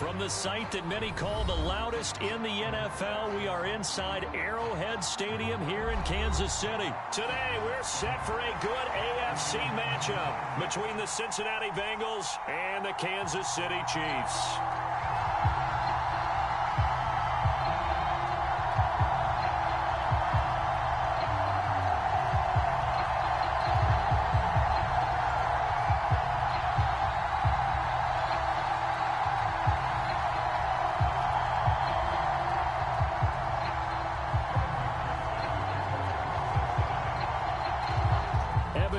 From the site that many call the loudest in the NFL, we are inside Arrowhead Stadium here in Kansas City. Today, we're set for a good AFC matchup between the Cincinnati Bengals and the Kansas City Chiefs.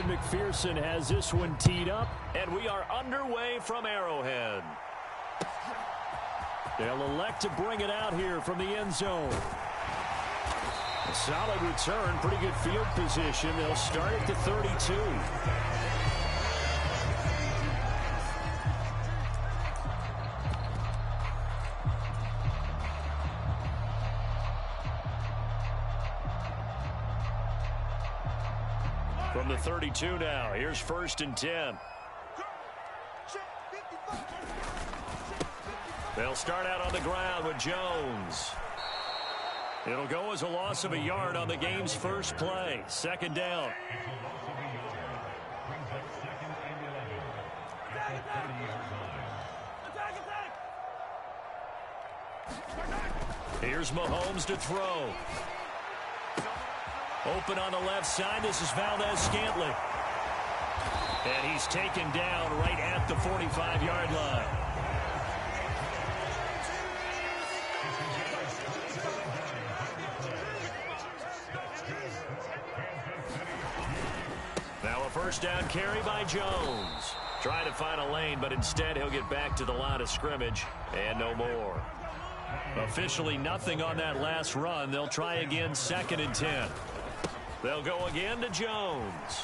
McPherson has this one teed up, and we are underway from Arrowhead. They'll elect to bring it out here from the end zone. A solid return, pretty good field position. They'll start at the 32. From the 32 now, here's 1st and 10. They'll start out on the ground with Jones. It'll go as a loss of a yard on the game's first play. 2nd down. Here's Mahomes to throw. Open on the left side. This is Valdez-Scantling. And he's taken down right at the 45-yard line. Now a 1st down carry by Jones. Trying to find a lane, but instead he'll get back to the line of scrimmage. And no more. Officially nothing on that last run. They'll try again 2nd and 10. They'll go again to Jones.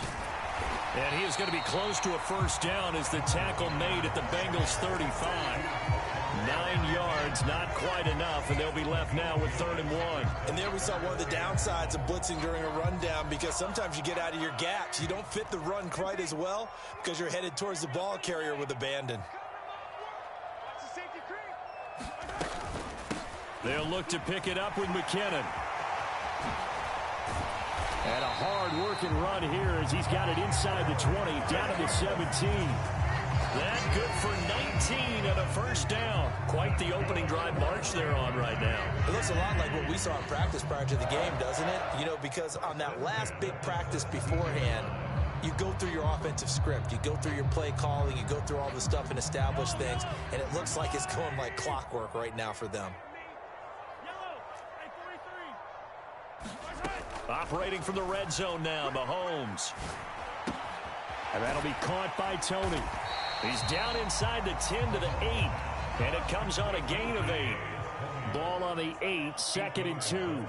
And he is going to be close to a 1st down as the tackle made at the Bengals 35. 9 yards, not quite enough, and they'll be left now with 3rd and 1. And there we saw one of the downsides of blitzing during a rundown, because sometimes you get out of your gaps. You don't fit the run quite as well because you're headed towards the ball carrier with abandon. They'll look to pick it up with McKinnon. And a hard-working run here as he's got it inside the 20, down to the 17. That good for 19 and a 1st down. Quite the opening drive march they're on right now. It looks a lot like what we saw in practice prior to the game, doesn't it? You know, because on that last big practice beforehand, you go through your offensive script. You go through your play calling. You go through all the stuff and establish things. And it looks like it's going like clockwork right now for them. Operating from the red zone now, Mahomes. And that'll be caught by Tony. He's down inside the 10 to the 8. And it comes on a gain of 8. Ball on the 8, 2nd and 2.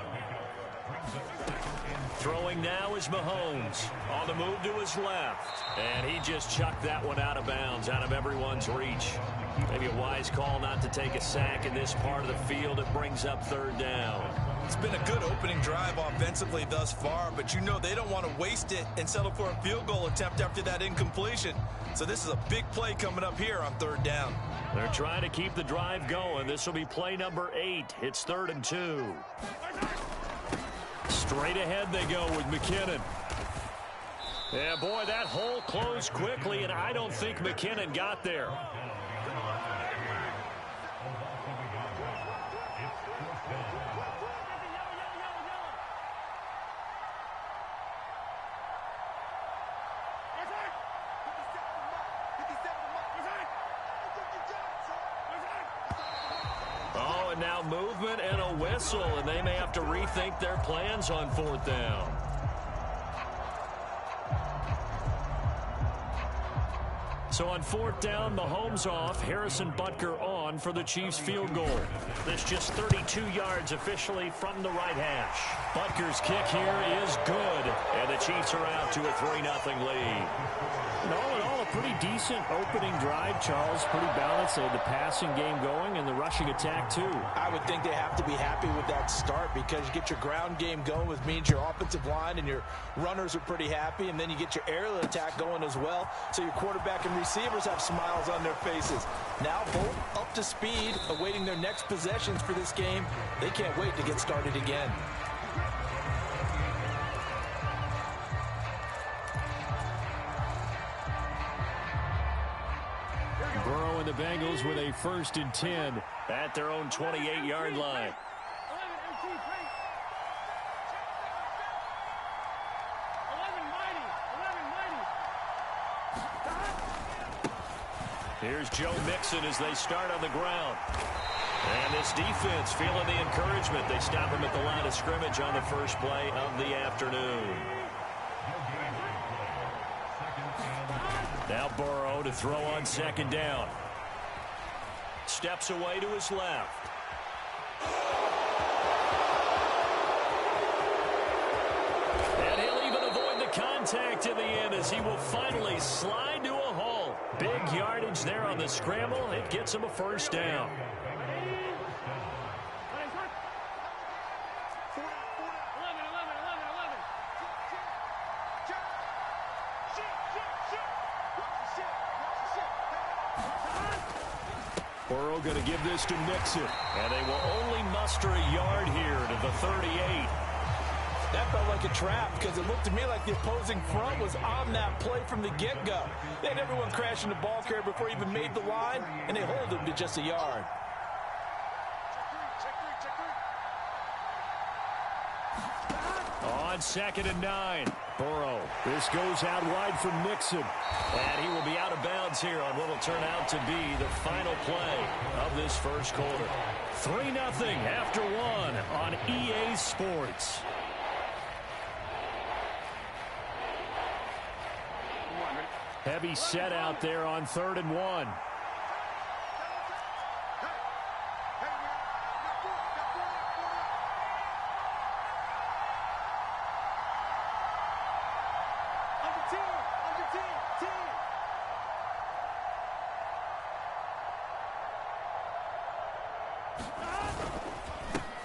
Throwing now is Mahomes. On the move to his left. And he just chucked that one out of bounds, out of everyone's reach. Maybe a wise call not to take a sack in this part of the field. It brings up 3rd down. It's been a good opening drive offensively thus far, but you know they don't want to waste it and settle for a field goal attempt after that incompletion. So this is a big play coming up here on 3rd down. They're trying to keep the drive going. This will be play number 8. It's 3rd and 2. Straight ahead they go with McKinnon. Yeah, boy, that hole closed quickly, and I don't think McKinnon got there. Now movement and a whistle, and they may have to rethink their plans on 4th down. So on 4th down, Mahomes off, Harrison Butker on for the Chiefs field goal. This just 32 yards officially from the right hash. Butker's kick here is good, and the Chiefs are out to a 3-0 lead. And all in all, a pretty decent opening drive, Charles. Pretty balanced. They had the passing game going and the rushing attack, too. I would think they have to be happy with that start because you get your ground game going, which means your offensive line and your runners are pretty happy, and then you get your aerial attack going as well, so your quarterback and receivers have smiles on their faces. Now both up to speed, awaiting their next possessions for this game. They can't wait to get started again. Burrow and the Bengals with a 1st and 10 at their own 28-yard line. Here's Joe Mixon as they start on the ground. And this defense feeling the encouragement. They stop him at the line of scrimmage on the first play of the afternoon. Now Burrow to throw on 2nd down. Steps away to his left. And he'll even avoid the contact in the end as he will finally slide to a halt. Big yardage there on the scramble. It gets him a 1st down. Burrow going to give this to Mixon. And they will only muster a yard here to the 38. That felt like a trap because it looked to me like the opposing front was on that play from the get-go. They had everyone crashing the ball carrier before he even made the line, and they hold him to just a yard. On 2nd and 9, Burrow. This goes out wide for Mixon. And he will be out of bounds here on what will turn out to be the final play of this first quarter. 3-0 after 1 on EA Sports. Heavy set out there on 3rd and 1.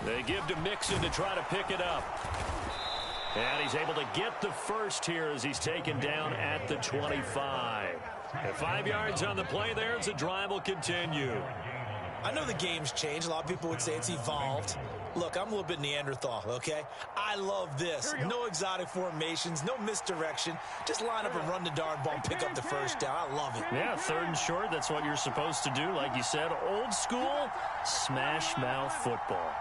They give to Mixon to try to pick it up. And he's able to get the first here as he's taken down at the 25. And 5 yards on the play there as the drive will continue. I know the game's changed. A lot of people would say it's evolved. Look, I'm a little bit Neanderthal, okay? I love this. No exotic formations, no misdirection. Just line up and run the darn ball and pick up the 1st down. I love it. Yeah, 3rd and short, that's what you're supposed to do. Like you said, old school, smash mouth football.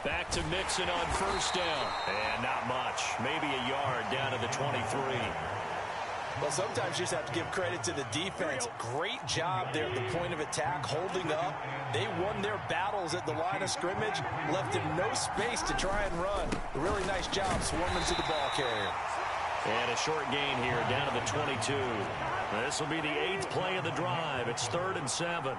Back to Mixon on 1st down. And not much. Maybe a yard down to the 23. Well, sometimes you just have to give credit to the defense. Great job there at the point of attack, holding up. They won their battles at the line of scrimmage, left them no space to try and run. A really nice job swarming to the ball carrier. And a short gain here down to the 22. This will be the 8th play of the drive. It's 3rd and 7.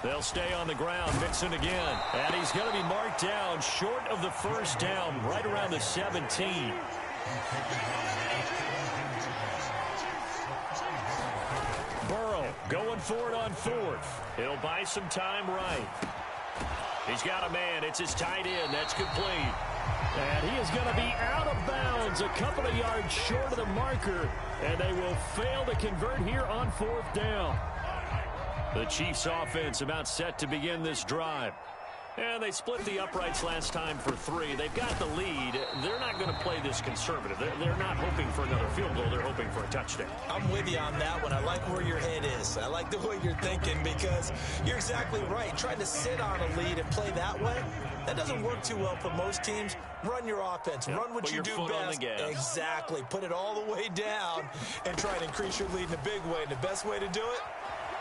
They'll stay on the ground. Mixon again. And he's going to be marked down short of the 1st down, right around the 17. Burrow going for it on 4th. He'll buy some time right. He's got a man. It's his tight end. That's complete. And he is going to be out of bounds a couple of yards short of the marker. And they will fail to convert here on 4th down. The Chiefs offense about set to begin this drive. And they split the uprights last time for 3. They've got the lead. They're not going to play this conservative. They're not hoping for another field goal. They're hoping for a touchdown. I'm with you on that one. I like where your head is. I like the way you're thinking because you're exactly right. Trying to sit on a lead and play that way, that doesn't work too well for most teams. Run your offense. Yep. Run what Put you your do foot best. on the gas. Exactly. Put it all the way down and try and increase your lead in a big way. And the best way to do it,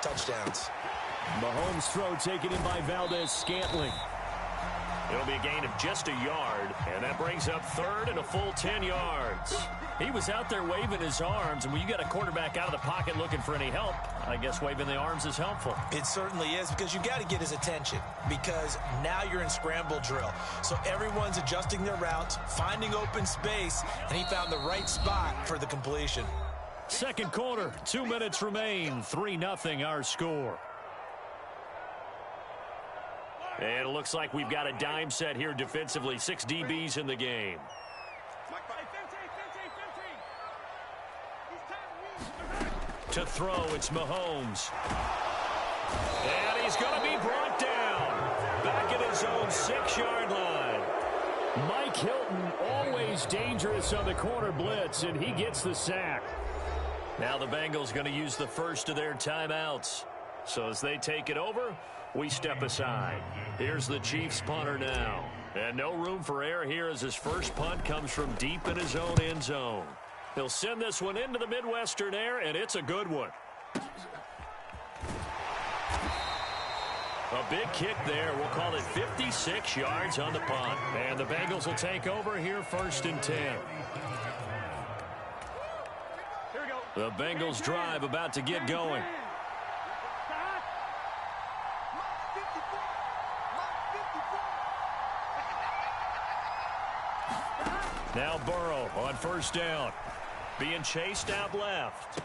touchdowns. Mahomes' throw taken in by Valdez-Scantling. It'll be a gain of just a yard, and that brings up third and a full 10 yards. He was out there waving his arms, and when you got a quarterback out of the pocket looking for any help, I guess waving the arms is helpful. It certainly is, because you got to get his attention, because now you're in scramble drill. So everyone's adjusting their routes, finding open space, and he found the right spot for the completion. Second quarter, 2 minutes remain, 3-0 our score. And it looks like we've got a dime set here defensively. 6 DBs in the game. To throw, it's Mahomes. And he's going to be brought down. Back at his own 6-yard line. Mike Hilton, always dangerous on the corner blitz, and he gets the sack. Now the Bengals going to use the first of their timeouts. So as they take it over, we step aside. Here's the Chiefs punter now. And no room for error here as his first punt comes from deep in his own end zone. He'll send this one into the Midwestern air, and it's a good one. A big kick there. We'll call it 56 yards on the punt. And the Bengals will take over here first and 10. The Bengals drive about to get going. Now Burrow on first down. Being chased out left.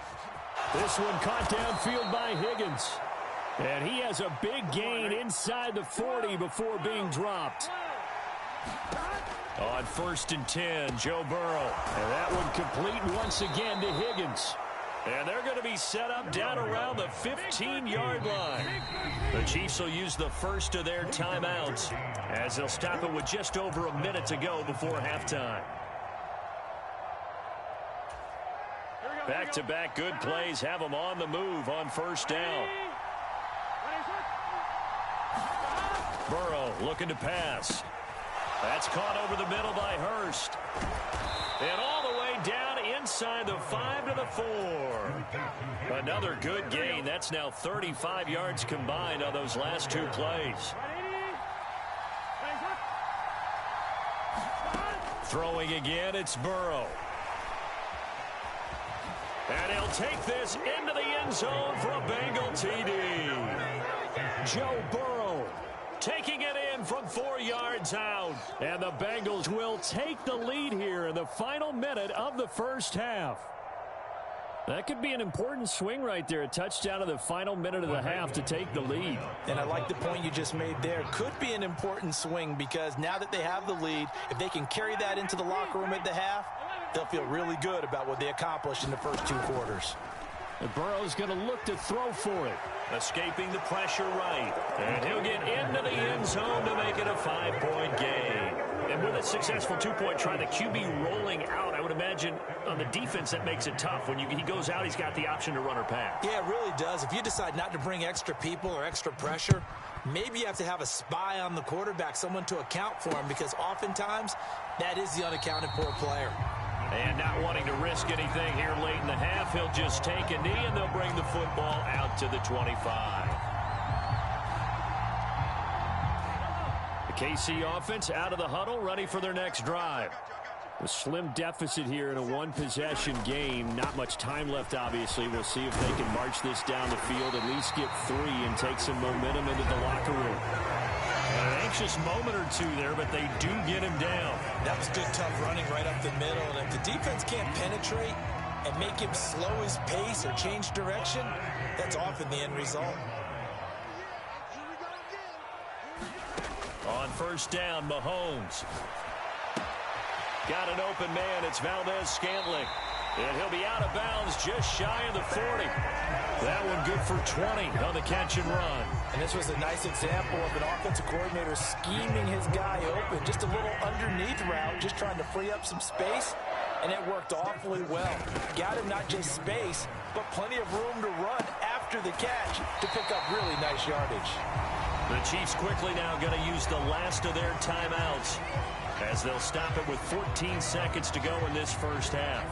This one caught downfield by Higgins. And he has a big gain inside the 40 before being dropped. On first and 10, Joe Burrow. And that one complete once again to Higgins. And they're going to be set up down around the 15-yard line. The Chiefs will use the first of their timeouts as they'll stop it with just over a minute to go before halftime. Back-to-back good plays have them on the move on first down. Burrow looking to pass. That's caught over the middle by Hurst. And all the way down inside the 5 to the 4. Another good gain. That's now 35 yards combined on those last 2 plays. Throwing again, it's Burrow. And he'll take this into the end zone for a Bengal TD. Joe Burrow taking it in from 4 yards out. And the Bengals will take the lead here in the final minute of the first half. That could be an important swing right there. A touchdown in the final minute of the half to take the lead. And I like the point you just made there. Could be an important swing because now that they have the lead, if they can carry that into the locker room at the half, they'll feel really good about what they accomplished in the first 2 quarters. And Burrow's going to look to throw for it. Escaping the pressure right. And he'll get into the end zone to make it a 5-point game. And with a successful 2-point try, the QB rolling out, I would imagine on the defense that makes it tough. When he goes out, he's got the option to run or pass. Yeah, it really does. If you decide not to bring extra people or extra pressure, maybe you have to have a spy on the quarterback, someone to account for him, because oftentimes that is the unaccounted for player. And not wanting to risk anything here late in the half, he'll just take a knee and they'll bring the football out to the 25. The KC offense out of the huddle, ready for their next drive. A slim deficit here in a one-possession game. Not much time left, obviously. We'll see if they can march this down the field, at least get 3 and take some momentum into the locker room. An anxious moment or 2 there, but they do get him down. That was good, tough running right up the middle. And if the defense can't penetrate and make him slow his pace or change direction, that's often the end result. On first down, Mahomes. Got an open man. It's Valdez-Scantling. And he'll be out of bounds just shy of the 40. That one good for 20 on the catch and run. And this was a nice example of an offensive coordinator scheming his guy open. Just a little underneath route, just trying to free up some space. And it worked awfully well. Got him not just space, but plenty of room to run after the catch to pick up really nice yardage. The Chiefs quickly now going to use the last of their timeouts as they'll stop it with 14 seconds to go in this first half.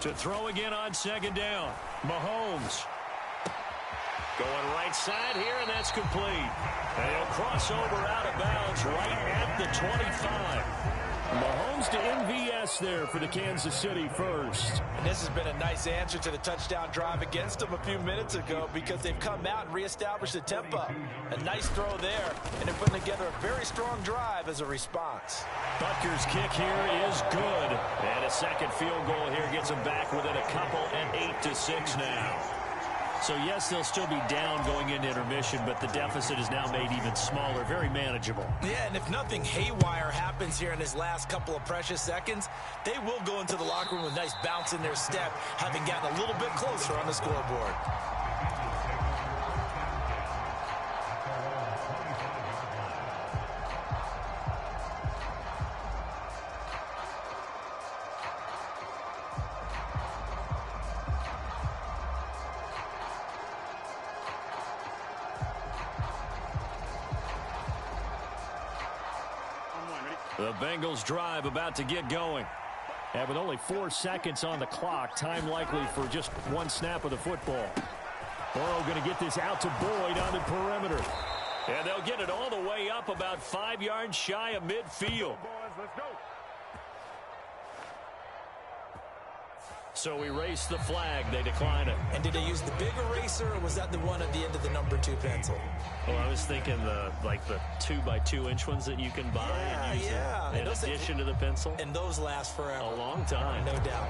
To throw again on second down. Mahomes. Going right side here, and that's complete. And he'll cross over out of bounds right at the 25. Mahomes to MVS there for the Kansas City first. And this has been a nice answer to the touchdown drive against them a few minutes ago because they've come out and reestablished the tempo. A nice throw there, and they're putting together a very strong drive as a response. Butker's kick here is good. And a second field goal here gets them back within a couple and 8-6 now. So, yes, they'll still be down going into intermission, but the deficit is now made even smaller, very manageable. Yeah, and if nothing haywire happens here in his last couple of precious seconds, they will go into the locker room with a nice bounce in their step, having gotten a little bit closer on the scoreboard. The Bengals drive about to get going. And with only 4 seconds on the clock, time likely for just one snap of the football. Burrow going to get this out to Boyd on the perimeter. And they'll get it all the way up about 5 yards shy of midfield. So erase the flag. They decline it. And did they use the big eraser, or was that the one at the end of the number 2 pencil? Well, I was thinking the 2x2-inch ones that you can buy and use in addition to the pencil. And those last forever. A long time. No doubt.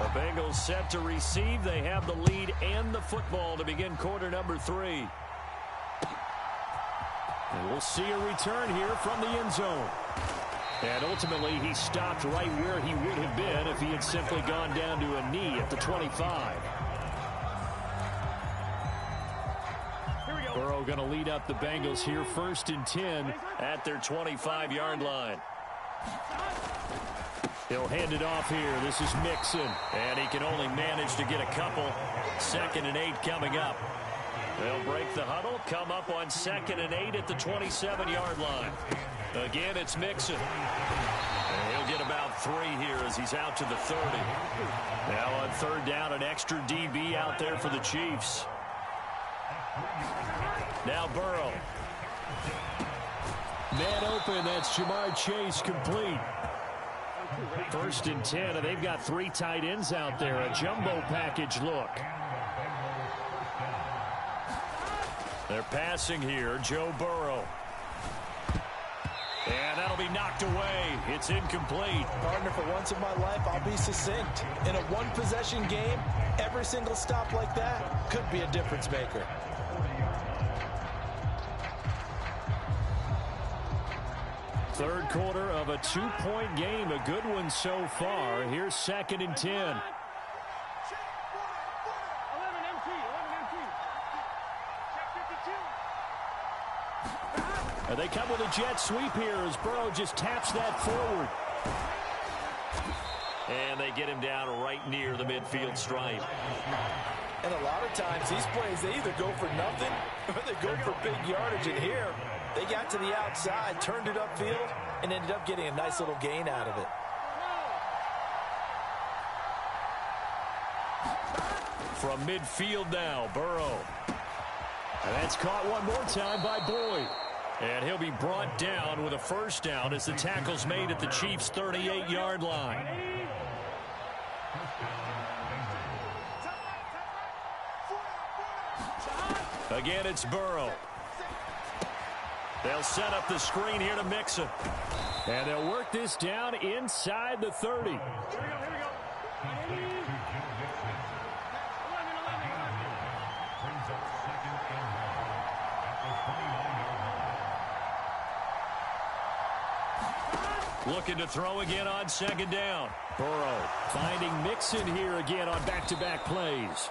The Bengals set to receive. They have the lead and the football to begin quarter number 3. And we'll see a return here from the end zone. And ultimately, he stopped right where he would have been if he had simply gone down to a knee at the 25. Burrow going to lead up the Bengals here, 1st and 10 at their 25-yard line. He'll hand it off here. This is Mixon, and he can only manage to get a couple. 2nd and 8 coming up. They'll break the huddle, come up on 2nd and 8 at the 27-yard line. Again, it's Mixon. And he'll get about 3 here as he's out to the 30. Now on 3rd down, an extra DB out there for the Chiefs. Now Burrow. Man open, that's Jamar Chase complete. 1st and 10, and they've got 3 tight ends out there. A jumbo package look. They're passing here, Joe Burrow. And that'll be knocked away. It's incomplete. Partner, for once in my life, I'll be succinct. In a one-possession game, every single stop like that could be a difference maker. Third quarter of a 2-point game. A good one so far. Here's 2nd and 10. They come with a jet sweep here as Burrow just taps that forward. And they get him down right near the midfield stripe. And a lot of times these plays, they either go for nothing or they go for big yardage. And here, they got to the outside, turned it upfield, and ended up getting a nice little gain out of it. From midfield now, Burrow. And that's caught one more time by Boyd. And he'll be brought down with a 1st down as the tackle's made at the Chiefs' 38-yard line. Again, it's Burrow. They'll set up the screen here to Mixon. And they'll work this down inside the 30. Looking to throw again on 2nd down. Burrow finding Mixon here again on back-to-back plays.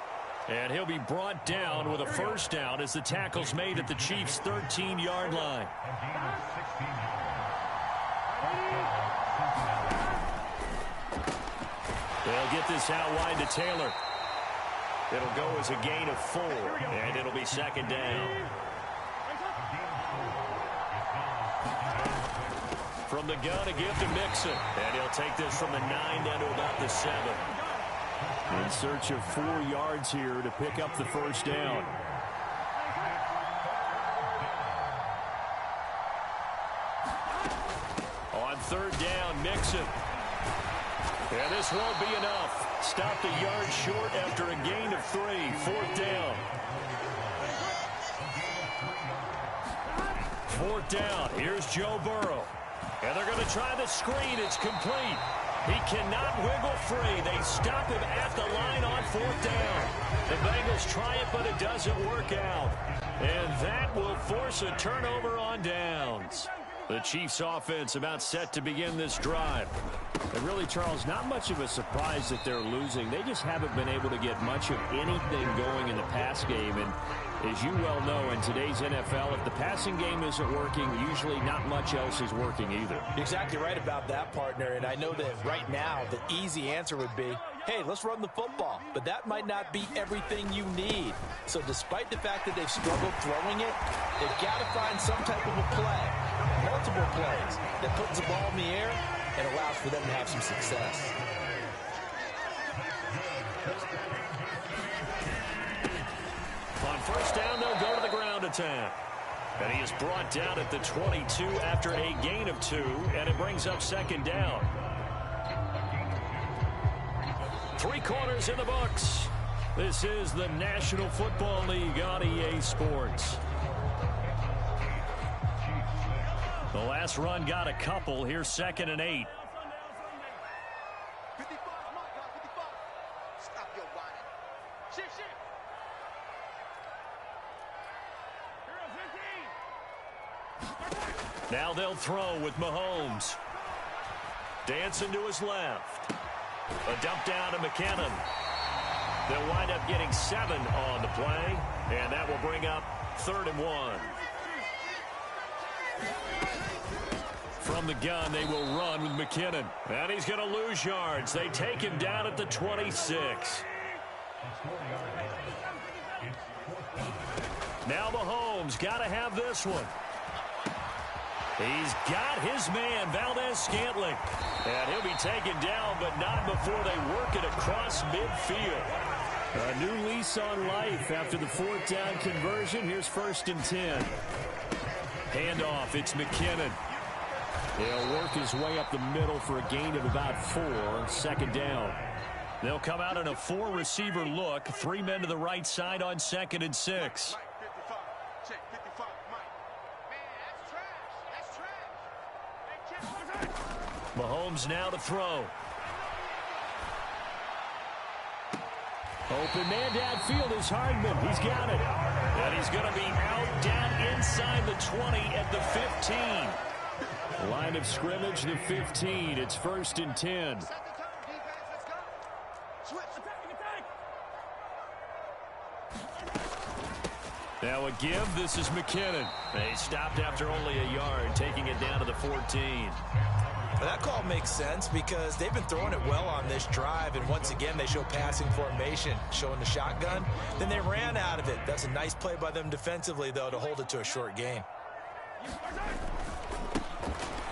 And he'll be brought down with a 1st down as the tackle's made at the Chiefs' 13-yard line. They'll get this out wide to Taylor. It'll go as a gain of 4, and it'll be 2nd down. From From the gun, a give to Mixon. And he'll take this from the 9 down to about the 7. In search of 4 yards here to pick up the first down. On 3rd down, Mixon. And this won't be enough. Stopped a yard short after a gain of 3. 4th down. 4th down. Here's Joe Burrow. And they're going to try the screen. It's complete. He cannot wiggle free. They stop him at the line on 4th down. The Bengals try it, but it doesn't work out. And that will force a turnover on downs. The Chiefs offense about set to begin this drive. And really, Charles, not much of a surprise that they're losing. They just haven't been able to get much of anything going in the pass game. And as you well know, in today's NFL, if the passing game isn't working, usually not much else is working either. You're exactly right about that, partner. And I know that right now the easy answer would be, hey, let's run the football. But that might not be everything you need. So despite the fact that they've struggled throwing it, they've got to find some type of a play, multiple plays, that puts the ball in the air and allows for them to have some success. On 1st down, they'll go to the ground attack. And he is brought down at the 22 after a gain of 2, and it brings up 2nd down. 3 quarters in the books. This is the National Football League on EA Sports. The last run got a couple. Here's 2nd and 8. Now they'll throw with Mahomes. Dancing to his left. A dump down to McKinnon. They'll wind up getting 7 on the play, and that will bring up 3rd and 1. From the gun, they will run with McKinnon. And he's going to lose yards. They take him down at the 26. Now Mahomes got to have this one. He's got his man, Valdez-Scantling. And he'll be taken down, but not before they work it across midfield. A new lease on life after the 4th down conversion. Here's 1st and 10. Handoff, it's McKinnon. He'll work his way up the middle for a gain of about 4. 2nd down. They'll come out in a 4-receiver look. 3 men to the right side on 2nd and 6. Mahomes now to throw. Open man downfield is Hardman. He's got it. And he's going to be out down inside the 20 at the 15. Line of scrimmage, the 15. It's 1st and 10. Now a give. This is McKinnon. They stopped after only a yard, taking it down to the 14. Well, that call makes sense because they've been throwing it well on this drive, and once again they show passing formation, showing the shotgun. Then they ran out of it. That's a nice play by them defensively, though, to hold it to a short gain.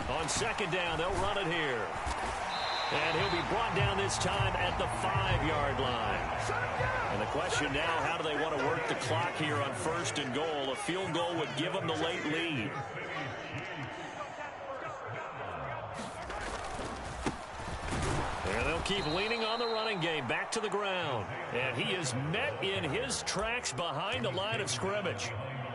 On 2nd down, they'll run it here. And he'll be brought down this time at the 5-yard line. And the question now, how do they want to work the clock here on 1st and goal? A field goal would give them the late lead. And they'll keep leaning on the running game, back to the ground. And he is met in his tracks behind the line of scrimmage.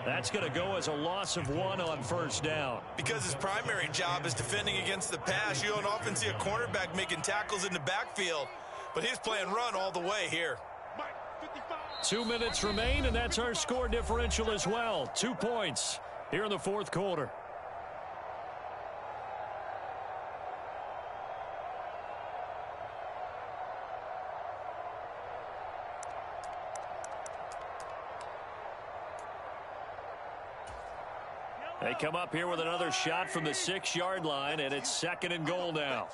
That's going to go as a loss of 1 on 1st down. Because his primary job is defending against the pass. You don't often see a cornerback making tackles in the backfield. But he's playing run all the way here. 2 minutes remain, and that's our score differential as well. 2 points here in the 4th quarter. They come up here with another shot from the 6-yard line, and it's 2nd and goal now.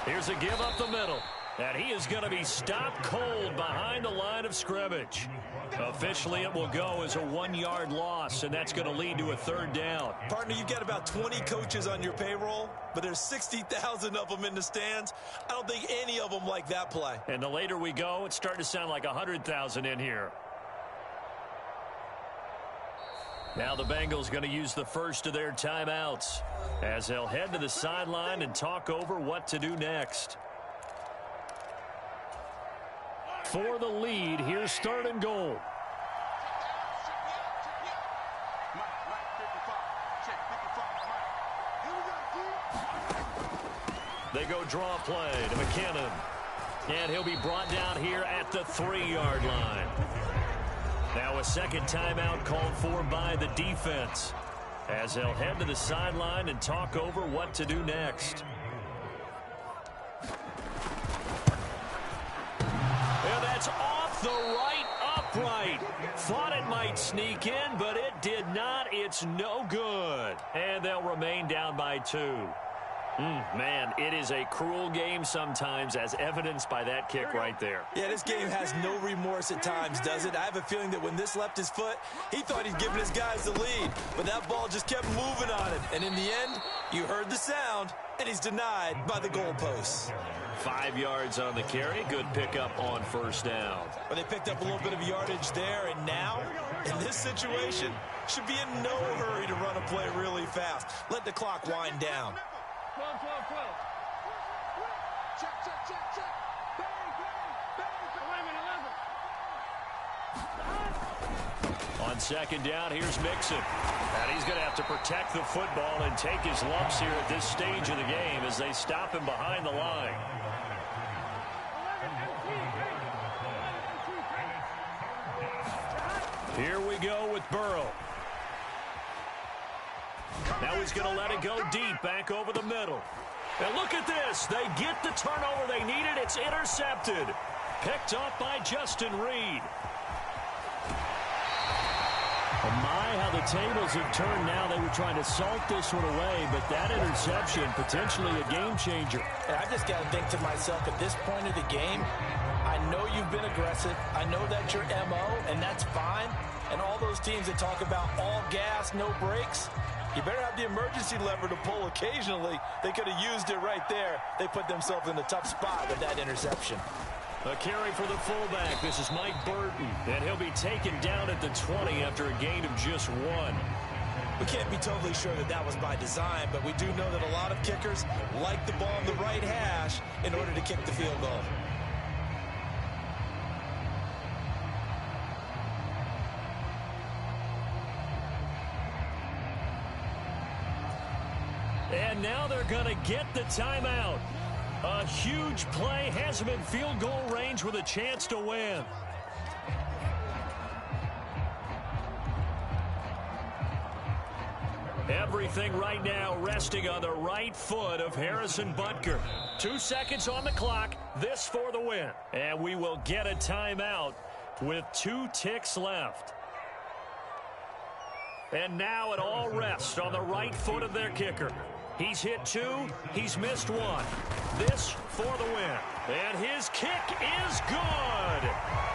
Here's a give up the middle. And he is going to be stopped cold behind the line of scrimmage. Officially, it will go as a 1-yard loss, and that's going to lead to a 3rd down. Partner, you've got about 20 coaches on your payroll, but there's 60,000 of them in the stands. I don't think any of them like that play. And the later we go, it's starting to sound like 100,000 in here. Now the Bengals going to use the first of their timeouts as they'll head to the sideline and talk over what to do next. For the lead, here's 3rd and goal. They go draw play to McKinnon. And he'll be brought down here at the 3-yard line. Now a second timeout called for by the defense as they'll head to the sideline and talk over what to do next. And that's off the right upright. Thought it might sneak in, but it did not. It's no good. And they'll remain down by 2. Man, it is a cruel game sometimes, as evidenced by that kick right there. Yeah, this game has no remorse at times, does it? I have a feeling that when this left his foot, he thought he'd given his guys the lead. But that ball just kept moving on him. And in the end, you heard the sound, and he's denied by the goalposts. 5 yards on the carry. Good pickup on 1st down. But they picked up a little bit of yardage there, and now, in this situation, should be in no hurry to run a play really fast. Let the clock wind down. 12. Check. Bang. 11. On 2nd down, here's Mixon. And he's going to have to protect the football and take his lumps here at this stage of the game as they stop him behind the line. Here we go with Burrow. Now he's going to let it go deep, back over the middle. And look at this. They get the turnover they needed. It's intercepted. Picked up by Justin Reed. Oh my, how the tables have turned now. They were trying to salt this one away, but that interception, potentially a game changer. And I just got to think to myself, at this point of the game, I know you've been aggressive. I know that's your MO, and that's fine. And all those teams that talk about all gas, no brakes, you better have the emergency lever to pull occasionally. They could have used it right there. They put themselves in a tough spot with that interception. A carry for the fullback. This is Mike Burton, and he'll be taken down at the 20 after a gain of just 1. We can't be totally sure that that was by design, but we do know that a lot of kickers like the ball in the right hash in order to kick the field goal. And now they're going to get the timeout. A huge play has him in field goal range with a chance to win. Everything right now resting on the right foot of Harrison Butker. 2 seconds on the clock. This for the win. And we will get a timeout with 2 ticks left. And now it all rests on the right foot of their kicker. He's hit 2. He's missed 1. This for the win. And his kick is good.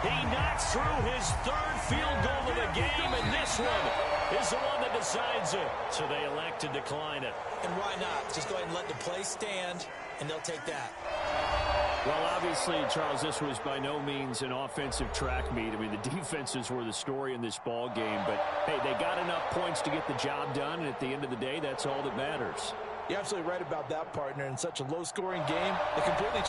He knocks through his 3rd field goal of the game, and this one is the one that decides it. So they elect to decline it. And why not? Just go ahead and let the play stand, and they'll take that. Well, obviously, Charles, this was by no means an offensive track meet. I mean, the defenses were the story in this ball game. But, hey, they got enough points to get the job done, and at the end of the day, that's all that matters. You're absolutely right about that, partner. In such a low-scoring game, it completely